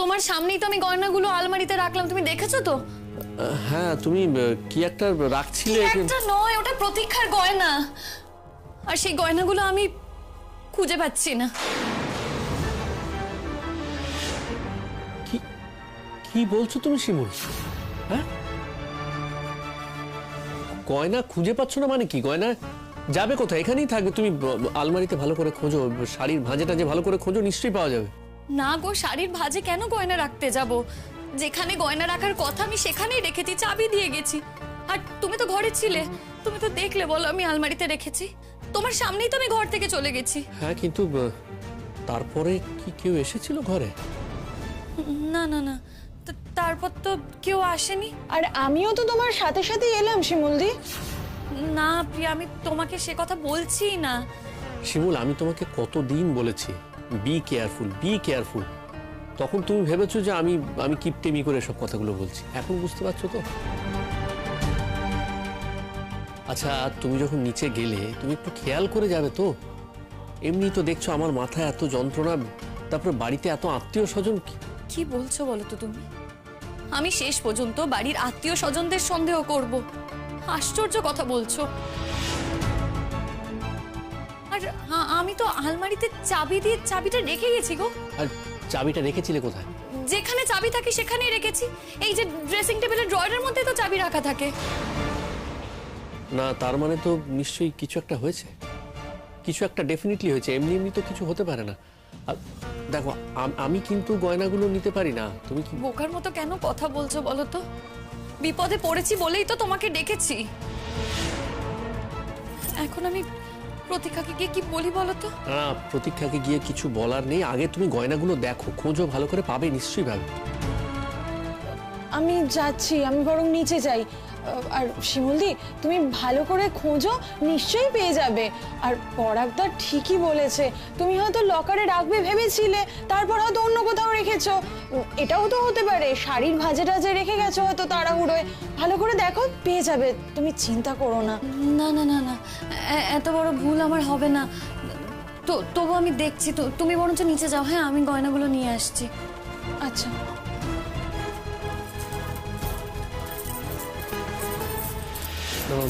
তোমার সামনেই তো আমি গয়নাগুলো আলমারিতে রাখলাম, তুমি দেখেছো তো? হ্যাঁ, তুমি কি একটা রাখছিলে। একটা নয়, ওটা প্রতীক্ষার গয়না। আর সেই গয়নাগুলো আমি খুঁজে পাচ্ছি না। কি বলছো তুমি শিমুল? হ্যাঁ, গয়না খুঁজে পাচ্ছ না মানে কি? গয়না যাবে কোথায়? এখানেই থাকবে। তুমি আলমারিতে ভালো করে খোঁজো, শাড়ির ভাঁজেটা যে ভালো করে খোঁজো, নিশ্চয়ই পাওয়া যাবে। না গো, শাড়ির ভাঁজে কেন গয়না রাখতে যাব? যেখানে গয়না রাখার কথা আমি সেখানেই রেখেছি, চাবি দিয়ে গেছি। আর তুমি তো ঘরে ছিলে, তুমি তো দেখলে বলো আমি আলমারিতে রেখেছি। তোমার সামনেই তো আমি ঘর থেকে চলে গেছি। হ্যাঁ, কিন্তু তারপরে কি কেউ এসেছিল ঘরে? না না না, তারপর তো কেউ আসেনি। আর আমিও তো তোমার সাথে সাথে এলাম শিমুলদি। না প্রিয়া, আমি তোমাকে সে কথা বলছি না। শিমুল, আমি তোমাকে কতদিন বলেছি বি কেয়ারফুল, বি কেয়ারফুল। তখন তুমি ভেবেছো যে আমি কিপটেমি করে সব কথাগুলো বলছি। এখন বুঝতে পারছো তো? আচ্ছা, তুমি যখন নিচে গেলে তুমি একটু খেয়াল করে যাবে তো। এমনি তো দেখছো আমার মাথায় এত যন্ত্রণা, তারপরে বাড়িতে এত আত্মীয় স্বজন। কি বলছো বলো তো তুমি? আমি শেষ পর্যন্ত বাড়ির আত্মীয় স্বজনদের সন্দেহ করব? আশ্চর্য কথা বলছো। আর আমি তো আলমারিতে চাবি দিয়ে চাবিটা রেখে গেছি গো। আর চাবিটা রেখেছিলে কোথায়? যেখানে চাবি থাকে সেখানেই রেখেছি। এই যে ড্রেসিং টেবিলের ড্রয়ারের মধ্যে তো চাবি রাখা থাকে। না, তার মানে তো নিশ্চয়ই কিছু একটা হয়েছে। কিছু একটা ডেফিনেটলি হয়েছে। এমনি এমনি তো কিছু হতে পারে না। আর দেখো, আমি কিন্তু গয়নাগুলো নিতে পারি না। তুমি কি বোকার মতো কেন কথা বলছো বলো তো? বিপদে পড়েছি বলেই তো তোমাকে ডেকেছি। এখন আমি প্রতীক্ষাকে গিয়ে কি বলি বলো তো? না, প্রতীক্ষাকে গিয়ে কিছু বলার নেই। আগে তুমি গয়নাগুলো দেখো, খোঁজো, ভালো করে পাবে, নিশ্চয়ই পাবে। আমি যাচ্ছি, আমি বরং নিচে যাই। আর শিমুলদি, তুমি ভালো করে খোঁজো, নিশ্চয়ই পেয়ে যাবে। আর পরাগদা ঠিকই বলেছে, তুমি হয়তো লকারে রাখবে ভেবেছিলে, তারপর হয়তো অন্য কোথাও রেখেছো। এটাও তো হতে পারে শাড়ির ভাঁজে টাজে রেখে গেছো হয়তো তাড়াহুড়োয়। ভালো করে দেখো, পেয়ে যাবে, তুমি চিন্তা করো না। না না না না, এত বড় ভুল আমার হবে না। তবু আমি দেখছি। তুমি বরঞ্চ নিচে যাও। হ্যাঁ, আমি গয়নাগুলো নিয়ে আসছি। আচ্ছা।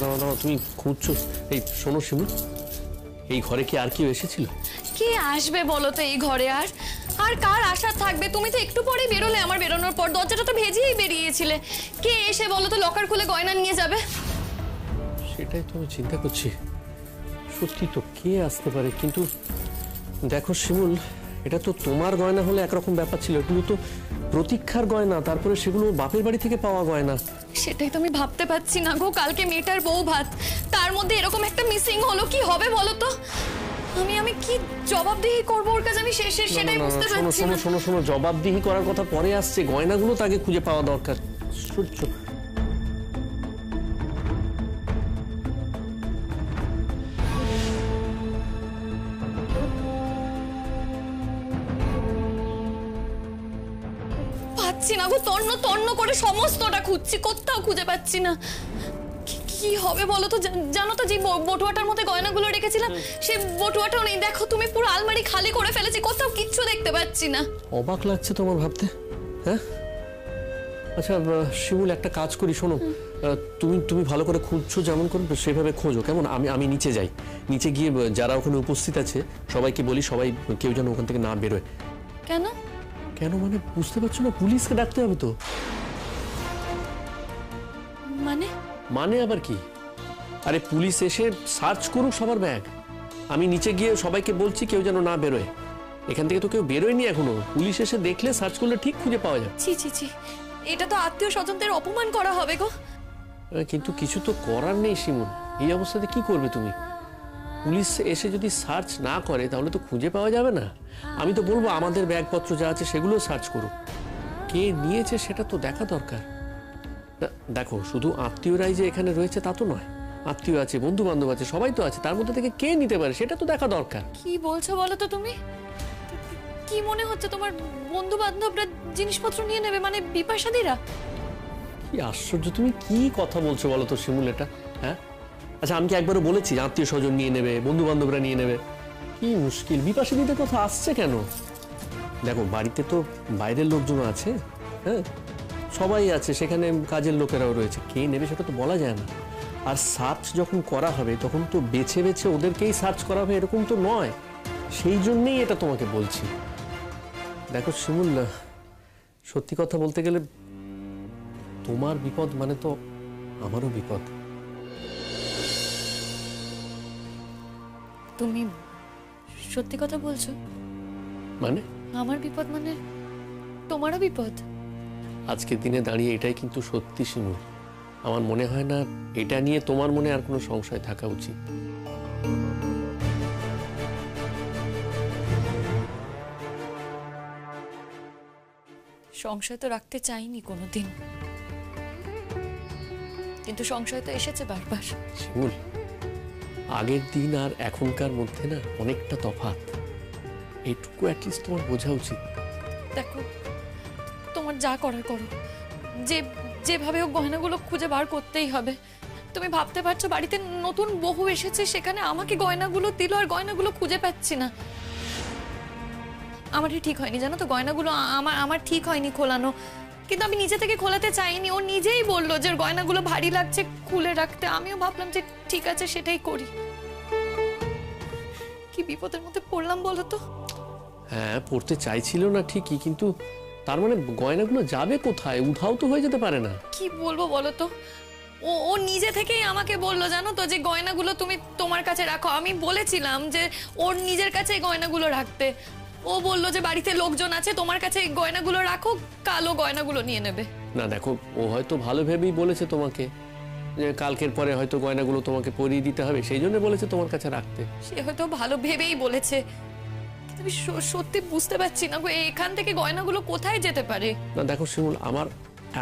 দাঁড়াও, তুমি খুঁজছো। এই শোনো শিমুল, এই ঘরে কি আর কেউ এসেছিল? কে আসবে বলো তো এই ঘরে? আর কার আশা থাকবে? তুমি তো একটু পরে বেরোলে, আমার বেরোনোর পর দরজাটা তো ভেজিয়েই বেরিয়েছিলে। কে এসে বলো তো লকার খুলে গয়না নিয়ে যাবে? সেটাই তো আমি চিন্তা করছি। সত্যি তো, কে আসতে পারে? কিন্তু দেখো শিমুল, এটা তো তোমার গয়না হলে একরকম ব্যাপার ছিল। এগুলো তো প্রতীক্ষার গয়না, তারপরে সেগুলো বাপের বাড়ি থেকে পাওয়া গয়না। সেটাই তো আমি ভাবতে পারছি না গো। কালকে মেয়েটার বউ ভাত, তার মধ্যে এরকম একটা মিসিং হলো, কি হবে বলো তো? আমি কি জবাবদিহি করবো ওর কাছে? আমি সেটাই বুঝতে পারছি না। শোনো, জবাবদিহি করার কথা পরে আসছে, গয়নাগুলো তাকে খুঁজে পাওয়া দরকার। সূর্য, পাচ্ছি না গো, তন্ন করে সমস্তটা খুঁজছি, কোথাও খুঁজে পাচ্ছি না। কি হবে বলো তো? জানো তো, যে বটুয়াটার মধ্যে গয়নাগুলো রেখেছিলাম, সেই বটুয়াটাও নেই। দেখো তুমি, পুরো আলমারি খালি করে ফেলেছি, কোথাও কিচ্ছু দেখতে পাচ্ছি না। অবাক লাগছে তোমার ভাবতে? হ্যাঁ, আচ্ছা শিমুল, একটা কাজ করি, শোনো। তুমি ভালো করে খুঁজছো, যেমন করে সেভাবে খোঁজো, কেমন? আমি নিচে যাই। নিচে গিয়ে যারা ওখানে উপস্থিত আছে সবাইকে বলি, সবাই কেউ যেন ওখান থেকে না বেরোয়। কেন? কেন মানে বুঝতে পারছো না? পুলিশকে ডাকতে হবে তো। মানে আবার কি? আরে পুলিশ এসে সার্চ করুক সবার ব্যাগ। আমি নিচে গিয়ে সবাইকে বলছি কেউ যেন না বেরোয়। এখান থেকে তো কেউ বেরোয়নি এখনো। পুলিশ এসে দেখলে, সার্চ করলে ঠিক খুঁজে পাওয়া যাবে। ছি, এটা তো আত্মীয় স্বজনদের অপমান করা হবে গো। কিন্তু কিছু তো করার নেই শিমুল। এই অবস্থাতে কি করবে তুমি? পুলিশ এসে যদি সার্চ না করে তাহলে তো খুঁজে পাওয়া যাবে না। আমি তো বলবো আমাদের ব্যাগপত্র যা আছে সেগুলো সার্চ করুক। কে নিয়েছে সেটা তো দেখা দরকার। দেখো, শুধু আত্মীয়রাই যে এখানে রয়েছে তা তো নয়। আত্মীয় আছে, বন্ধু বান্ধব আছে, সবাই তো আছে। তার মধ্যে থেকে কে নিতে পারে সেটা তো দেখা দরকার। কি বলছো বলো তো তুমি? কি মনে হচ্ছে তোমার বন্ধু বান্ধবরা জিনিসপত্র নিয়ে নেবে? মানে বিপাশাদিরা? কি আশ্চর্য, তুমি কি কথা বলছো বলো তো শিমুল এটা? হ্যাঁ, আচ্ছা আমি কি একবারও বলেছি আত্মীয় স্বজন নিয়ে নেবে, বন্ধু বান্ধবরা নিয়ে নেবে? কি মুশকিল, বিপাশাদিদের কথা আসছে কেন? দেখো বাড়িতে তো বাইরের লোকজন আছে, হ্যাঁ সবাই আছে, সেখানে কাজের লোকেরাও রয়েছে, কে নেবে সেটা তো বলা যায় না। আর সার্চ যখন করা হবে তখন তো বেছে বেছে ওদেরকেই সার্চ করা হবে এরকম তো নয়, সেই জন্যেই এটা তোমাকে বলছি। দেখো শিমুল, সত্যি কথা বলতে গেলে তোমার বিপদ মানে তো আমারও বিপদ। তুমি সত্যি কথা বলছো? মানে আমার বিপদ মানে তোমারও বিপদ? আজকের দিনে দাঁড়িয়ে এটাই কিন্তু সত্যি শিমুল। আমার মনে হয় না এটা নিয়ে তোমার মনে আর কোনো সংশয় থাকা উচিত। সংশয় তো রাখতে চাইনি কোনোদিন, কিন্তু সংশয় তো এসেছে বারবার। শিমুল, আগের দিন আর এখনকার মধ্যে না অনেকটা তফাৎ, এইটুকু অ্যাটলিস্ট তোমার বোঝা উচিত। দেখো, তোমার যা করার করো, যেভাবে ও গয়নাগুলো খুঁজে বার করতেই হবে। তুমি ভাবতে পারছো বাড়িতে নতুন বউ এসেছে, সেখানে আমাকে গয়নাগুলো দিল আর গয়নাগুলো খুঁজে পাচ্ছি না। আমারই ঠিক হয়নি জানো তো, গয়নাগুলো আমার ঠিক হয়নি খোলানো, কিন্তু আমি নিজে থেকে খোলাতে চাইনি। ও নিজেই বললো যে গয়নাগুলো ভারী লাগছে খুলে রাখতে, আমিও ভাবলাম যে ঠিক আছে সেটাই করি। কি বিপদের মধ্যে পড়লাম বলো তো। হ্যাঁ, পড়তে চাইছিল না ঠিকই, কিন্তু তার মানে গয়নাগুলো যাবে কোথায়? উধাও তো হয়ে যেতে পারে না। কি বলবো বলো তো, ও নিজে থেকেই আমাকে বললো জানো তো যে গয়নাগুলো তুমি তোমার কাছে রাখো। আমি বলেছিলাম যে ওর নিজের কাছে গয়নাগুলো রাখতে। ও বললো যে বাড়িতে লোকজন আছে, তোমার কাছে গয়নাগুলো রাখো, কালো গয়নাগুলো নিয়ে নেবে। না দেখো, ও হয়তো ভালো ভেবেই বলেছে তোমাকে যে কালকের পরে হয়তো গয়নাগুলো তোমাকে পরিয়ে দিতে হবে, সেই জন্য বলেছে তোমার কাছে রাখতে। সে হয়তো ভালো ভেবেই বলেছে, কিন্তু আমি সত্যি বুঝতে পারছি না গো, এখান থেকে গয়নাগুলো কোথায় যেতে পারে। না দেখো শিমুল,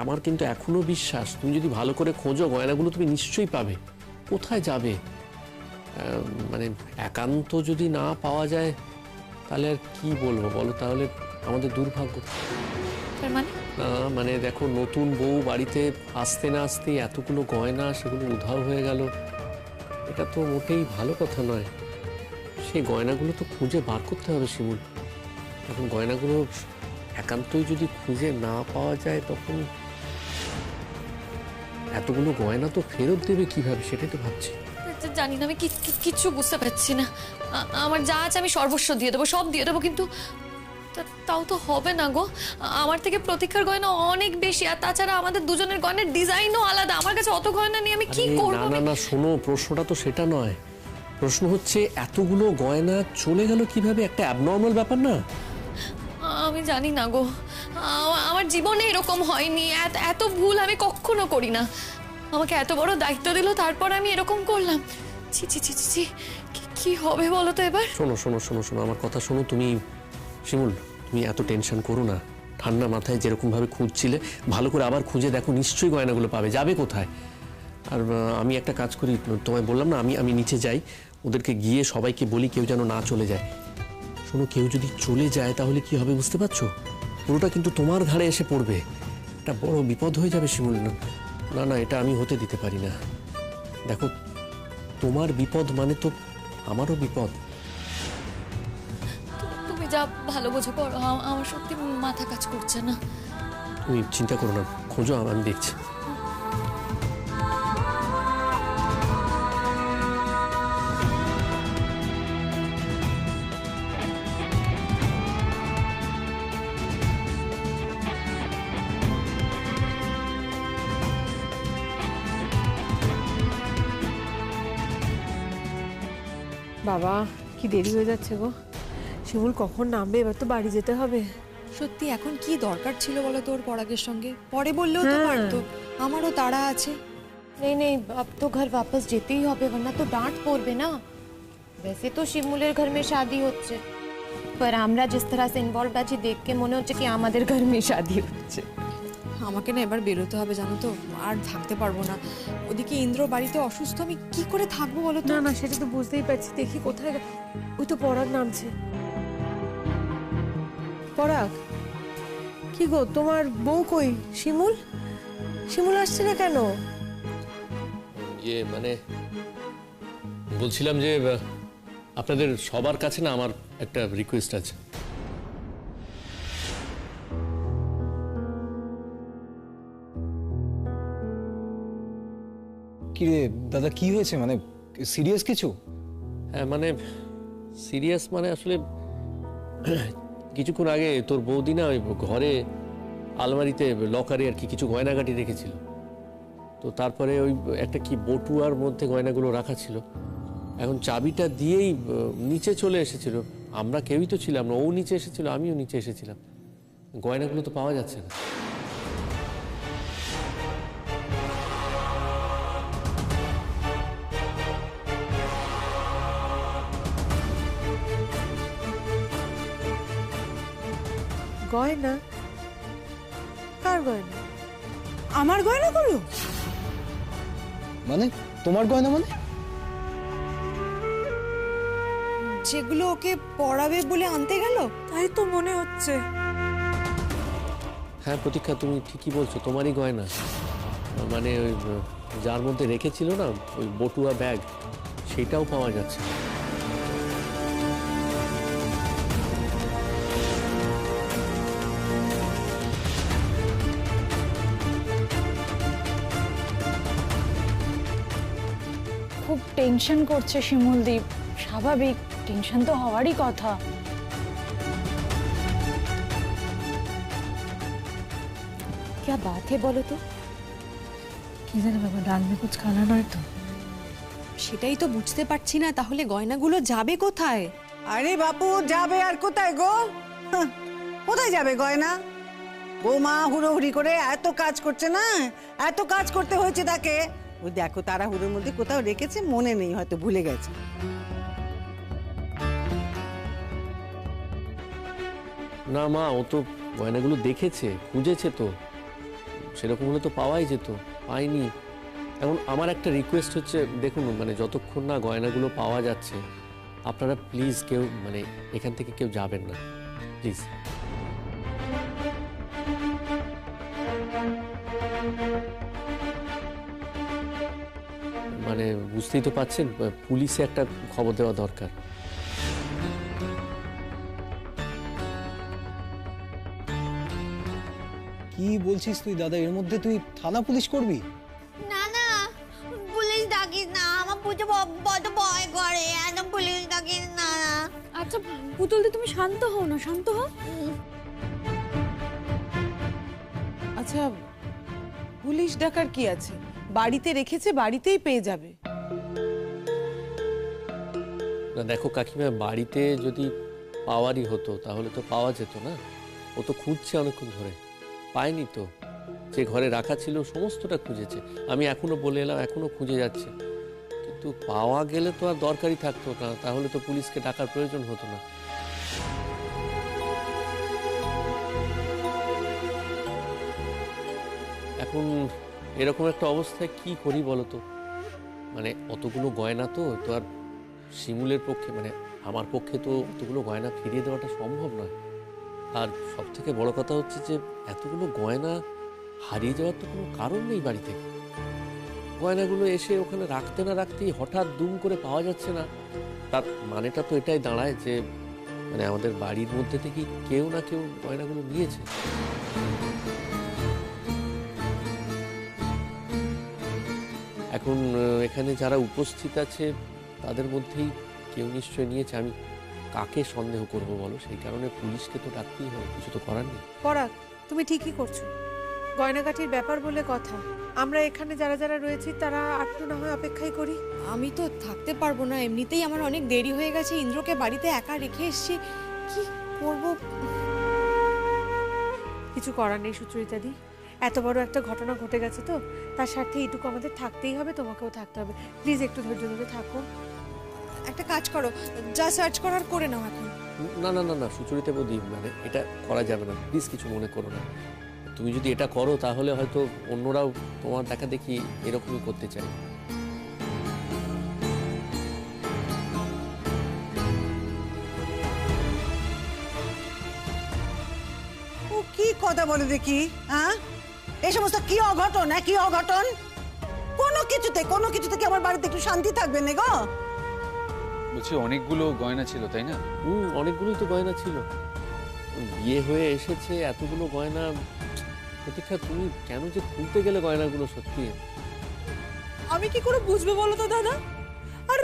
আমার কিন্তু এখনো বিশ্বাস তুমি যদি ভালো করে খোঁজো গয়নাগুলো তুমি নিশ্চয়ই পাবে। কোথায় যাবে মানে একান্ত যদি না পাওয়া যায় তাহলে আর কি বলবো বলো, তাহলে আমাদের দুর্ভাগ্য। তার মানে না মানে দেখো, নতুন বউ বাড়িতে আসতে না আসতেই এতগুলো গয়না সেগুলো উধাও হয়ে গেল, এটা তো মোটেই ভালো কথা নয়। সেই গয়নাগুলো তো খুঁজে বার করতে হবে শিমুল। এখন গয়নাগুলো একান্তই যদি খুঁজে না পাওয়া যায় তখন এতগুলো গয়না তো ফেরত দেবে কিভাবে, সেটাই তো ভাবছি। জানি না, আমি কিচ্ছু বুঝতে পারছি না। আমার যা আছে আমি সর্বস্ব দিয়ে দেবো, সব দিয়ে দেবো, কিন্তু তাও তো হবে না গো। আমার থেকে প্রতীক্ষার গয়না অনেক বেশি, আর তাছাড়া আমাদের দুজনের গয়নার ডিজাইনও আলাদা। আমার কাছে অত গয়না নিয়ে আমি কি করবো? না না শোনো, প্রশ্নটা তো সেটা নয়। প্রশ্ন হচ্ছে এতগুলো গয়না চলে গেল কিভাবে, একটা অ্যাবনর্মাল ব্যাপার না? আমি জানি না গো, আমার জীবনে এরকম হয়নি। এত ভুল আমি কখনো করি না। আমাকে এত বড় দায়িত্ব দিল, তারপর আমি এরকম করলাম। ছি ছি ছি ছি, কি হবে বলো তো এবার? শোনো শোনো শোনো শোনো আমার কথা শোনো। তুমি শিমুল, তুমি এত টেনশন করো না। ঠান্ডা মাথায় যেরকম ভাবে খুঁজছিলে ভালো করে আবার খুঁজে দেখো, নিশ্চয়ই গয়নাগুলো পাবে। যাবে কোথায়? আর আমি একটা কাজ করি, তোমায় বললাম না আমি নিচে যাই, ওদেরকে গিয়ে সবাইকে বলি কেউ যেন না চলে যায়। শোনো, কেউ যদি চলে যায় তাহলে কি হবে বুঝতে পারছো? পুরোটা কিন্তু তোমার ঘাড়ে এসে পড়বে, একটা বড় বিপদ হয়ে যাবে শিমুল। না না, এটা আমি হতে দিতে পারি না। দেখো, তোমার বিপদ মানে তো আমারও বিপদ। তুমি যা ভালো বোঝো করো, আমার সত্যি মাথা কাজ করছে না। তুমি চিন্তা করো না, খোঁজো, আমি দেখছি। বাবা, কি দেরি হয়ে যাচ্ছে গো। শিমুল কখন নামবে? এবার তো বাড়ি যেতে হবে। সত্যি এখন কি দরকার ছিল বলো তোর পরাগের সঙ্গে? পরে বললেও তো পারতো, আমারও তাড়া আছে। नहीं नहीं, अब तो घर वापस যেতে ही হবে, वरना तो डांट পড়বে না। वैसे तो শিমুলের घर में शादी হচ্ছে, पर আমরা जिस तरह से इन्वॉल्व আছি দেখকে মনে হচ্ছে কি আমাদের घर में शादी হচ্ছে। আমাকে না এবার বেরোতে হবে জানো তো, আর থাকতে পারবো না। ওদিকে ইন্দ্র বাড়িতে অসুস্থ, আমি কি করে থাকবো বলো তো? না না, সেটা তো বুঝতেই পারছি। দেখি কোথায় ওই তো পরাগ নামছে। পরাগ, কি গো, তোমার বউ কই? শিমুল শিমুল আসছে না কেন? মানে বলছিলাম যে আপনাদের সবার কাছে না আমার একটা রিকোয়েস্ট আছে। কি রে দাদা, কি হয়েছে? মানে সিরিয়াস কিছু? হ্যাঁ মানে সিরিয়াস মানে আসলে কিছুক্ষণ আগে তোর বৌদি না ওই ঘরে আলমারিতে লকারে আর কি কিছু গয়নাগাটি রেখেছিল। তো তারপরে ওই একটা কি বটুয়ার মধ্যে গয়নাগুলো রাখা ছিল। এখন চাবিটা দিয়েই নিচে চলে এসেছিল। আমরা কেউই তো ছিলাম না, ও নিচে এসেছিল, আমিও নিচে এসেছিলাম। গয়নাগুলো তো পাওয়া যাচ্ছে না। গয়না? কার গয়না? আমার গয়নাগুলো? মানে তোমার গয়না? মানে যেগুলো ওকে পড়াবে বলে আনতে গেল? তাই তো মনে হচ্ছে। হ্যাঁ প্রতীক্ষা, তুমি ঠিকই বলছো, তোমারই গয়না। মানে ওই যার মধ্যে রেখেছিল না ওই বটুয়া ব্যাগ, সেটাও পাওয়া যাচ্ছে না। খুব টেনশন করছে শিমুলদীপ। স্বাভাবিক, টেনশন তো হওয়ারই কথা। क्या बात है बोलो तो? কি জানে বাবা, ডাল মে কুছ খানা নয় তো? সেটাই তো বুঝতে পারছি না, তাহলে গয়নাগুলো যাবে কোথায়? আরে বাপু, যাবে আর কোথায় গো? হাহ, কোথায় যাবে গয়না? বৌমা হুড়োহুড়ি করে এত কাজ করছে না, এত কাজ করতে হয়েছে তাকে। ওই দেখো তাড়াহুড়োর মধ্যে কোথাও রেখেছে, মনে নেই, হয়তো ভুলে গেছে। না মা, ও তো গয়নাগুলো দেখেছে, খুঁজেছে তো, সেরকম হলে তো পাওয়াই যেত, পাইনি। এখন আমার একটা রিকোয়েস্ট হচ্ছে, দেখুন মানে যতক্ষণ না গয়নাগুলো পাওয়া যাচ্ছে, আপনারা প্লিজ কেউ মানে এখান থেকে কেউ যাবেন না, প্লিজ। মানে বুঝতেই তো পাচ্ছেন, পুলিশে একটা খবর দেওয়া দরকার। কি বলছিস তুই দাদা? এর মধ্যে তুই থানা পুলিশ করবি? না না, পুলিশ ডাকিস না, আমার পুজো বড় ভয় করে, একদম পুলিশ ডাকিস না। আচ্ছা পুতুল দি, তুমি শান্ত হও না, শান্ত হও। আচ্ছা, পুলিশ ডাকার কি আছে? বাড়িতে রেখেছে, বাড়িতেই পেয়ে যাবে। না দেখো কাকিমা, বাড়িতে যদি পাওয়ারই হতো তাহলে তো পাওয়া যেত না। ও তো খুঁজছে অনেকক্ষণ ধরে, পায়নি তো। যে ঘরে রাখা ছিল সমস্তটা খুঁজেছে, আমি এখনো বলে এলাম, এখনো খুঁজে যাচ্ছে, কিন্তু পাওয়া গেলে তো আর দরকারই থাকতো না, তাহলে তো পুলিশকে ডাকার প্রয়োজন হতো না। এখন এরকম একটা অবস্থায় কি করি বলো তো? মানে অতগুলো গয়না তো আর শিমুলের পক্ষে, মানে আমার পক্ষে তো অতগুলো গয়না ফিরিয়ে দেওয়াটা সম্ভব নয়। আর সব থেকে বড় কথা হচ্ছে যে এতগুলো গয়না হারিয়ে যাওয়ার তো কোনো কারণ নেই বাড়ি থেকে। গয়নাগুলো এসে ওখানে রাখতে না রাখতেই হঠাৎ দুম করে পাওয়া যাচ্ছে না, তার মানেটা তো এটাই দাঁড়ায় যে মানে আমাদের বাড়ির মধ্যে থেকে কেউ না কেউ গয়নাগুলো নিয়েছে। এখন এখানে যারা উপস্থিত আছে তাদের মধ্যেই কেউ নিশ্চয় নিয়েছে। আমি কাকে সন্দেহ করব বলো? সেই কারণে পুলিশকে তো ডাকতেই হবে, কিছু তো করার নেই। পরাগ, তুমি ঠিকই করছো। গয়নাগাটির ব্যাপার বলে কথা, আমরা এখানে যারা যারা রয়েছি তারা একটু না হয় অপেক্ষাই করি। আমি তো থাকতে পারবো না, এমনিতেই আমার অনেক দেরি হয়ে গেছে। ইন্দ্রকে বাড়িতে একা রেখে এসেছি, কি করব? কিছু করার নেই সুচরিতা দি, এত বড় একটা ঘটনা ঘটে গেছে তো, তার সাথে এইটুকু আমাদের থাকতেই হবে, তোমাকেও থাকতে হবে। প্লিজ একটু ধৈর্য ধরে থাকো। একটা কাজ করো, যা সার্চ করার করে নাও এখন। না না না না সুচরিতা বৌদি, মানে এটা করা যাবে না, প্লিজ কিছু মনে করো না। তুমি যদি এটা করো তাহলে হয়তো অন্যরাও তোমার দেখা দেখি এরকমই করতে চায়। ও কি কথা বলে দেখি, হ্যাঁ? এই সমস্ত কি অঘটন, কি অঘটন? কোনো কিছুতে কি আমার বাড়িতে একটু শান্তি থাকবে না গো? বলছি অনেকগুলো গয়না ছিল তাই না? অনেকগুলোই তো গয়না ছিল। বিয়ে হয়ে এসেছে, এতগুলো গয়না। প্রতীক্ষা, তুমি কেন যে খুলতে গেলে গয়নাগুলো? সত্যি আমি কি করে বুঝবো বলো তো দাদা? আর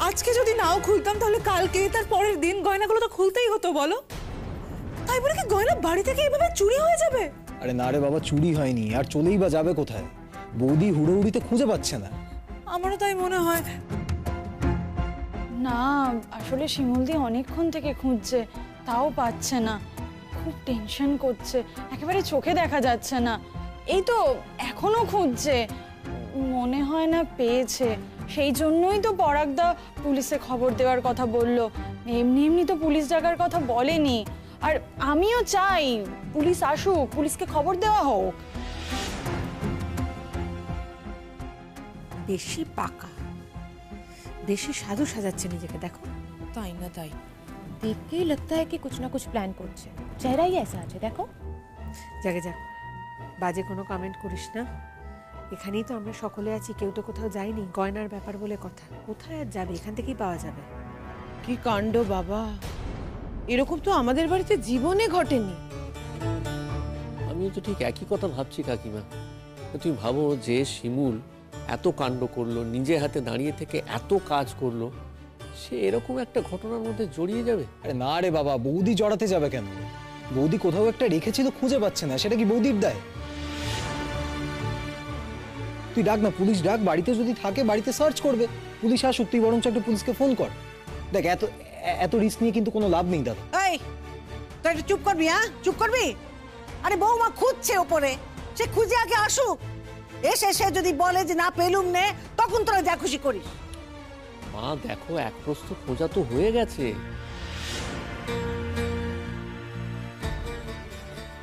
আজকে যদি নাও খুলতাম তাহলে কালকে তার পরের দিন গয়নাগুলো তো খুলতেই হতো বলো। তাই বলে কি গয়না বাড়ি থেকে এইভাবে চুরি হয়ে যাবে? আরে না রে বাবা, চুরি হয়নি, আর চলেই বা যাবে কোথায়? বৌদি হুড়োহুড়িতে খুঁজে পাচ্ছে না। আমারও তাই মনে হয়। না আসলে শিমুলদি অনেকক্ষণ থেকে খুঁজছে, তাও পাচ্ছে না। খুব টেনশন করছে, একেবারে চোখে দেখা যাচ্ছে না। এই তো এখনো খুঁজছে, মনে হয় না পেয়েছে। সেই জন্যই তো পরাগদা পুলিশে খবর দেওয়ার কথা বললো, এমনি এমনি তো পুলিশ ডাকার কথা বলেনি। আর আমিও চাই পুলিশ আসুক, পুলিশকে খবর দেওয়া হোক। বেশি পাকা, বেশি সাধু সাজাচ্ছে নিজেকে, দেখো। তাই না তাই? देख के ही लगता है कि कुछ ना कुछ प्लान করছে। चेहरा ही ऐसा আছে দেখো। জাগে যাক, বাজে কোনো কমেন্ট করিস না। এখানেই তো আমরা সকলে আছি, কেউ তো কোথাও যায়নি। গয়নার ব্যাপার বলে কথা, কোথায় আর যাবে? এখান থেকেই পাওয়া যাবে। কি কাণ্ড বাবা, এরকম তো আমাদের বাড়িতে জীবনে ঘটেনি। আমিও তো ঠিক একই কথা ভাবছি কাকিমা। তুমি ভাবো যে শিমুল এত কাণ্ড করলো, নিজে হাতে দাঁড়িয়ে থেকে এত কাজ করলো, সে এরকম একটা ঘটনার মধ্যে জড়িয়ে যাবে? আরে না রে বাবা, বৌদি জড়াতে যাবে কেন? বৌদি কোথাও একটা রেখেছিল, খুঁজে পাচ্ছে না, সেটা কি বৌদির দায়? তুই ডাক না, পুলিশ ডাক, বাড়িতে যদি থাকে বাড়িতে সার্চ করবে, পুলিশ আসুক, তুই বরঞ্চ একটা পুলিশকে ফোন কর। দেখ এত এত রিস্ক নিয়ে কিন্তু কোনো লাভ নেই দাদা। এই তুই একটু চুপ করবি? হ্যাঁ চুপ করবি? আরে বৌমা খুঁজছে ওপরে, সে খুঁজে আগে আসুক। এসে সে যদি বলে যে না পেলুম নে, তখন তোরা যা খুশি করিস। মা দেখো, এক প্রস্থ খোঁজা তো হয়ে গেছে।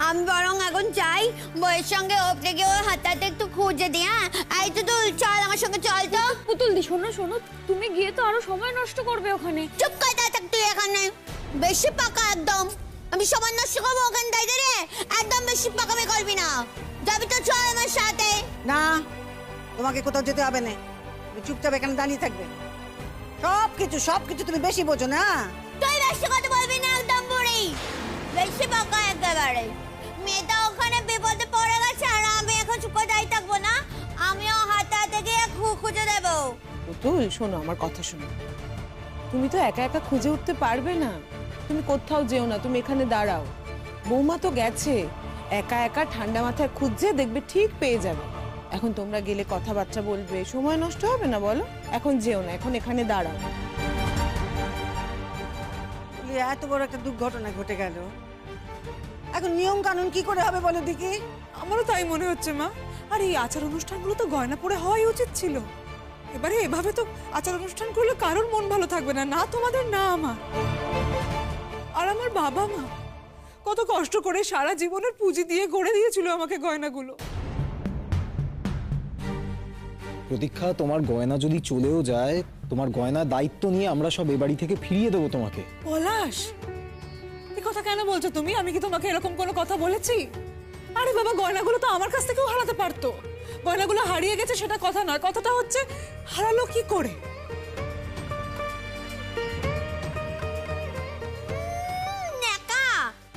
আমি বরং এখন যাই, বইয়ের সঙ্গে ওপরে গিয়ে ওর হাতে একটু খুঁজে দিই। হ্যাঁ এই তো তুই চল আমার সঙ্গে, চল তো। পুতুল দি শোনো শোনো, তুমি গিয়ে তো আরো সময় নষ্ট করবে ওখানে। চুপ করে থাক তুই এখানে, বেশি পাকা একদম। আমি সময় নষ্ট করবো ওখানে দাঁড়িয়ে রে, একদম বেশি পাকামি করবি না। যাবি তো চল আমার সাথে। না, তোমাকে কোথাও যেতে হবে না, তুমি চুপচাপ এখানে দাঁড়িয়ে থাকবে। সবকিছু তুমি বেশি বোঝো না। তুই বেশি কথা বলবি না, একদম বুড়ি বেশি পাকা একেবারে। মেয়েটা ওখানে বিপদে পড়ে গেছে আর আমি এখন চুপ করে দাঁড়িয়ে থাকবো না, আমিও হাতে গিয়ে খুঁজে দেবো। তুই শোনো আমার কথা, শোনো। তুমি তো একা একা খুঁজে উঠতে পারবে না, তুমি কোথাও যেও না, তুমি এখানে দাঁড়াও। বৌমা তো গেছে, একা একা ঠান্ডা মাথায় খুঁজছে, দেখবে ঠিক পেয়ে যাবে। এখন তোমরা গেলে কথাবার্তা বলবে, সময় নষ্ট হবে না বলো? এখন যেও না, এখন এখানে দাঁড়াও। এত বড় একটা দুর্ঘটনা ঘটে গেল, এখন নিয়ম কানুন কি করে হবে বলো দেখি? আমারও তাই মনে হচ্ছে মা। আর এই আচার অনুষ্ঠানগুলো তো গয়না পরে হওয়াই উচিত ছিল। এবারে এভাবে তো আচার অনুষ্ঠান করলে কারোর মন ভালো থাকবে না, না তোমাদের না আমার। আর আমার বাবা মা কত কষ্ট করে সারা জীবনের পুঁজি দিয়ে গড়ে দিয়েছিল আমাকে গয়নাগুলো। প্রতীক্ষা, তোমার গয়না যদি চলেও যায়, তোমার গয়নার দায়িত্ব নিয়ে আমরা সব এ বাড়ি থেকে ফিরিয়ে দেবো তোমাকে। পলাশ, এই কথা কেন বলছো তুমি? আমি কি তোমাকে এরকম কোনো কথা বলেছি? আরে বাবা, গয়নাগুলো তো আমার কাছ থেকেও হারাতে পারতো। গয়নাগুলো হারিয়ে গেছে সেটা কথা নয়, কথাটা হচ্ছে হারালো কি করে। নেকা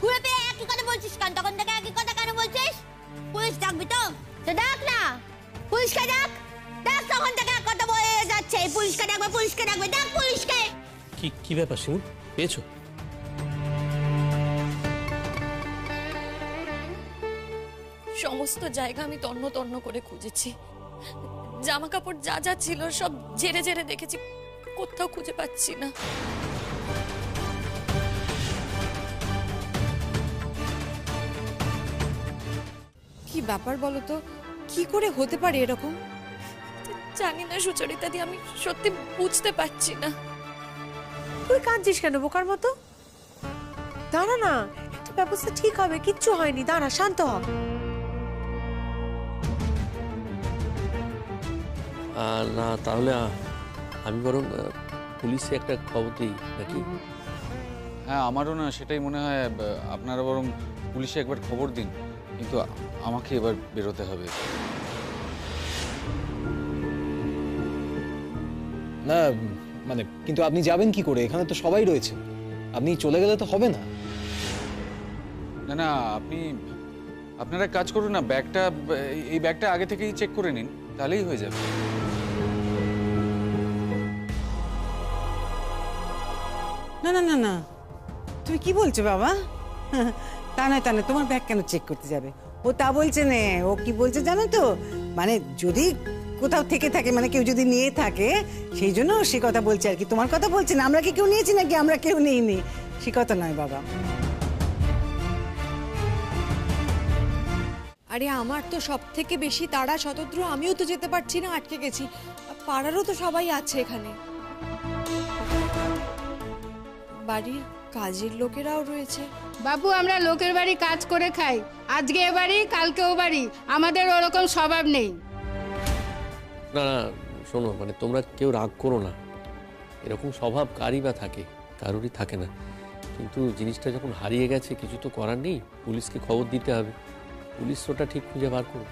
ঘুরে ফিরে একই কথা বলছিস কেন? তখন থেকে একই কথা কেন বলছিস? পুলিশ ডাকবি তো? তো ডাক না, পুলিশকে ডাক। ডাক, তখন থেকে এক কথা বলে যাচ্ছে, পুলিশকে ডাকবে, পুলিশকে ডাকবে, ডাক পুলিশকে। কি ব্যাপার শিমুল, পেয়েছো? সমস্ত জায়গা আমি তন্ন তন্ন করে খুঁজেছি, জামা কাপড় যা যা ছিল সব ঝেড়ে ঝেড়ে দেখেছি, কোথাও খুঁজে পাচ্ছি না। কি ব্যাপার বলো তো, কি করে হতে পারে এরকম? জানি না সুচরিতা দি, আমি সত্যি বুঝতে পারছি না। তুই কাঁদছিস কেন বোকার মতো? দাঁড়া না, একটা ব্যবস্থা ঠিক হবে, কিচ্ছু হয়নি, দাঁড়া, শান্ত হ। না তাহলে আমি বরং পুলিশে একটা খবর দিই নাকি? হ্যাঁ আমারও না সেটাই মনে হয়, আপনারা বরং পুলিশে একবার খবর দিন, কিন্তু আমাকে এবার বেরোতে হবে। না মানে, কিন্তু আপনি যাবেন কি করে? এখানে তো সবাই রয়েছে, আপনি চলে গেলে তো হবে না। না না, আপনারা কাজ করুন না, এই ব্যাগটা আগে থেকেই চেক করে নিন, তাহলেই হয়ে যাবে। না না না না, তুমি কি বলছো বাবা? তা নয় তোমার ব্যাগ কেন চেক করতে যাবে? ও তা বলছে না, ও কি বলছে জানো তো, মানে যদি কোথাও থেকে থাকে, মানে কেউ যদি নিয়ে থাকে, সেই জন্য সে কথা বলছে আর কি। তোমার কথা বলছে না। আমরা কি কেউ নিয়েছি নাকি? আমরা কেউ নেইনি, সে কথা নয় বাবা। আরে আমার তো সব থেকে বেশি তাড়া শতদ্র, আমিও তো যেতে পারছি না, আটকে গেছি। পাড়ারও তো সবাই আছে এখানে, বাড়ির কাজের লোকেরাও রয়েছে। বাবু, আমরা লোকের বাড়ি কাজ করে খাই, আজকে এ বাড়ি কালকে ও বাড়ি, আমাদের ওরকম স্বভাব নেই। না না শোনো, মানে তোমরা কেউ রাগ করো না, এরকম স্বভাব কারই বা থাকে, কারোরই থাকে না। কিন্তু জিনিসটা যখন হারিয়ে গেছে কিছু তো করার নেই, পুলিশকে খবর দিতে হবে, পুলিশ ওটা ঠিক খুঁজে বার করবে।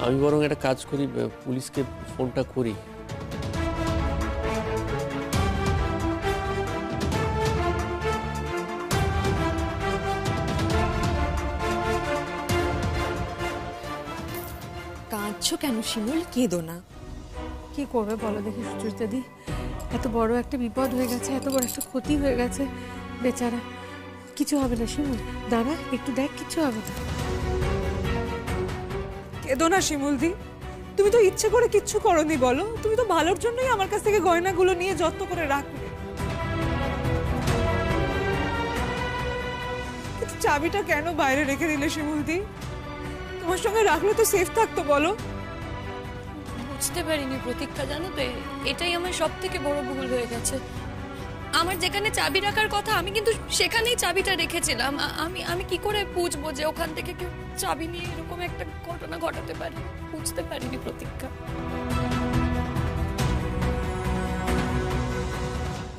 আমি বরং একটা কাজ করি, পুলিশকে ফোনটা করি। কাঁদছো কেন শিমুল? কেঁদো না। কি করবে বলো দেখি সুচরিতাদি, এত বড় একটা বিপদ হয়ে গেছে, এত বড় একটা ক্ষতি হয়ে গেছে, বেচারা। কিছু হবে না শিমুল, দাঁড়া একটু দেখ, কিছু হবে না। কেঁদো না শিমুলদি, তুমি তো ইচ্ছে করে কিচ্ছু করনি বলো, তুমি তো ভালোর জন্যই আমার কাছ থেকে গয়নাগুলো নিয়ে যত্ন করে রাখলে। কিন্তু চাবিটা কেন বাইরে রেখে দিলে শিমুলদি? তোমার সঙ্গে রাখলে তো সেফ থাকতো বলো। বুঝতে পারিনি প্রতীক্ষা, জানো তো এটাই আমার সব থেকে বড় ভুল হয়ে গেছে। আমার যেখানে চাবি রাখার কথা আমি কিন্তু সেখানেই চাবিটা রেখেছিলাম। আমি কি করে বুঝবো যে ওখান থেকে কেউ চাবি নিয়ে এরকম একটা ঘটনা ঘটাতে পারে? বুঝতে পারিনি প্রতীক্ষা।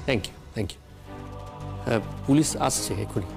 Thank you. পুলিশ আসছে এখনই।